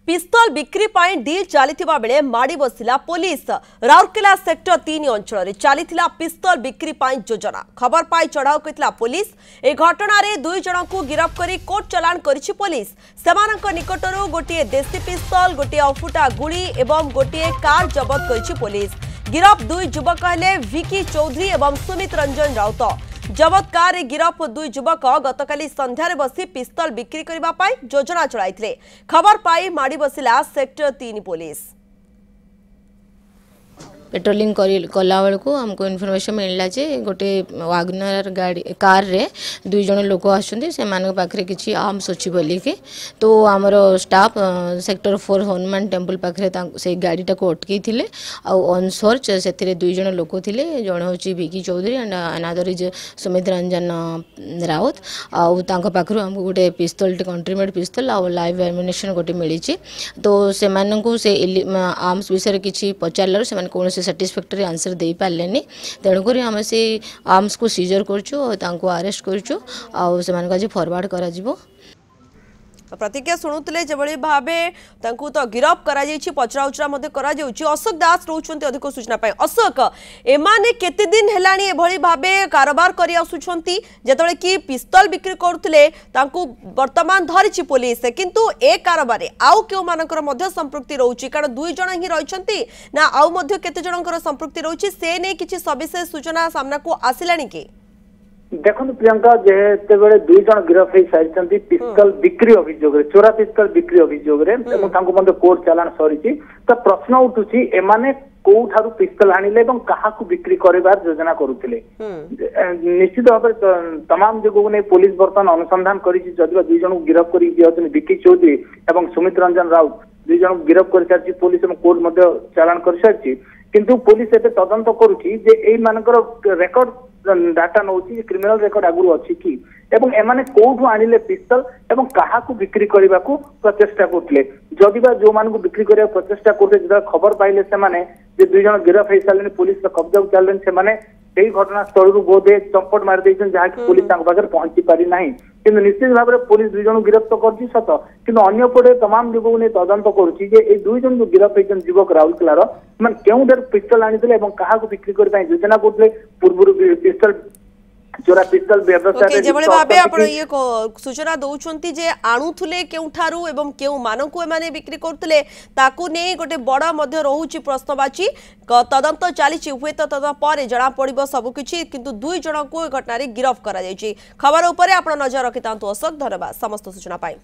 पिस्तल बिक्री पाई डील चलीथिबा बेले माड़ी बसिला पुलिस। राउरकेला सेक्टर 3 अंचल चलीथिला पिस्तल बिक्री पाई योजना। खबर पाई चढ़ाऊ कइतला पुलिस। ए घटना रे दुई जन को गिरफ्त करी कोर्ट चलाण करिछि पुलिस। सेमानक निकटरू गोटिए देसी पिस्तल, गोटिए अफुटा गुड़ी एवं गोटिए कार जबत करिछि पुलिस। गिरफ दुई युवक हेले विकी चौधरी एवं सुमित रंजन राउत। जबत कार गिरफ दुई युवक गतकाली संध्यारे बसी पिस्तल बिक्री करबा पाई योजना चलाइथिले। खबर पाई माड़ी बसिला सेक्टर 3 पुलिस। पेट्रोलिंग कला बेलू हमको इनफॉरमेशन मिलला जे गोटे वागनर गाड़ी कार रे दुई जन लोक आसरे किसी आर्म्स अच्छी बोलिकी तो आमर स्टाफ सेक्टर 4 हनुमान टेम्पल पाखे से गाड़ीटा को अटकई थे ऑन सर्च से दुई जन लोक थे। जन हूँ Vicky Chaudhary and another is Sumit Ranjan Raut. आखिर हमको गोटे पिस्तल कंट्रीमेड पिस्तल आ लाइव एम्युनिशन गोटे मिली। तो से आर्म्स विषय किसी पचार से कौन साटिस्फैक्टरी आंसर दे पारे तेणुक आम से आर्म्स को सीजर कर अरेस्ट कर फरवर्ड कर प्रतिक्रिया शुणुले जबली भावे तो गिरफ कर पचराउचरा अशोक दास रोच अधिक सूचना पाई। अशोक एमाने केते दिन हेलानी एभली भावे कारोबार करि आसुछंती जेतले कि पिस्तल बिक्री करथले तांकू वर्तमान धरिछि पुलिस किंतु ए कारोबार आउ केउ मानकर मध्य संपृक्ति रहउछि कारण दुई जण ही रहिछंती ना आउ मध्य केते जनकर संपृक्ति रहउछि से नै किछि सविशेष सूचना सामना को आसिलानी कि देखो प्रियंका जेते बेले दुई जन गिरफ हो सारी पिस्तल बिक्री अभियोग चोरा पिस्तल बिक्री अभियोग कोर्ट चलाण सरी तो प्रश्न उठुची एमाने कोठारु पिस्तल आनिले क्या बिक्री करबार योजना करुले। निश्चित भाव तमाम जगह नहीं पुलिस बर्तमान अनुसंधान करी दुई जन गिरफ कर विकी चौधरी और सुमित रंजन राउत दुई जन गिरफ कर सारी पुलिस कोर्ट चलाण कर सारी किंतु पुलिस एते तदंत करुची जे एई मानकर रेकॉर्ड डाटा नौ क्रिमिनल रेकर्ड आगु अच्छी कि एवं एमाने कोठू आनिले पिस्तल एवं काहाकू बिक्री करने को प्रचेष्टा करते जदि जो मानू बिक्री करने प्रचेष्टा करते जो खबर पाइले से माने दुई जन गिरफ हो सारे पुलिस कब्जा चलने से घटनास्थल बोधे चंपट मारी जहाँकि पुलिस पाखे पहुंची पारी ना कि निश्चित भाव में पुलिस दुई जन गिरफ्त कर सत कि अंपटे तमाम जगह नहीं तदंत करुच्ची दुई जन जो गिरफ होती युवक राउरकेलार क्यों पिस्तल आनी क्या बिक्री करने योजना करते पूर्व पिस्तल चोरा पिस्तल व्यवसाय जेबळे भाबे आपण ये सूचना दउछंती जे आणुथुले केउठारु एवं केउ मानकु एमाने बिक्री करथले ताकू नै गोटे बडा मध्य रहुची प्रश्नवाची तदंत चालीची हुए तो तदंत पर जणा पड़िबो सब किछि किंतु दुई जण को घटना रे गिरफ्त करा जायछि। खबर ऊपर आपण नजर रखितांतु अशोक धन्यवाद समस्त सूचना पाई।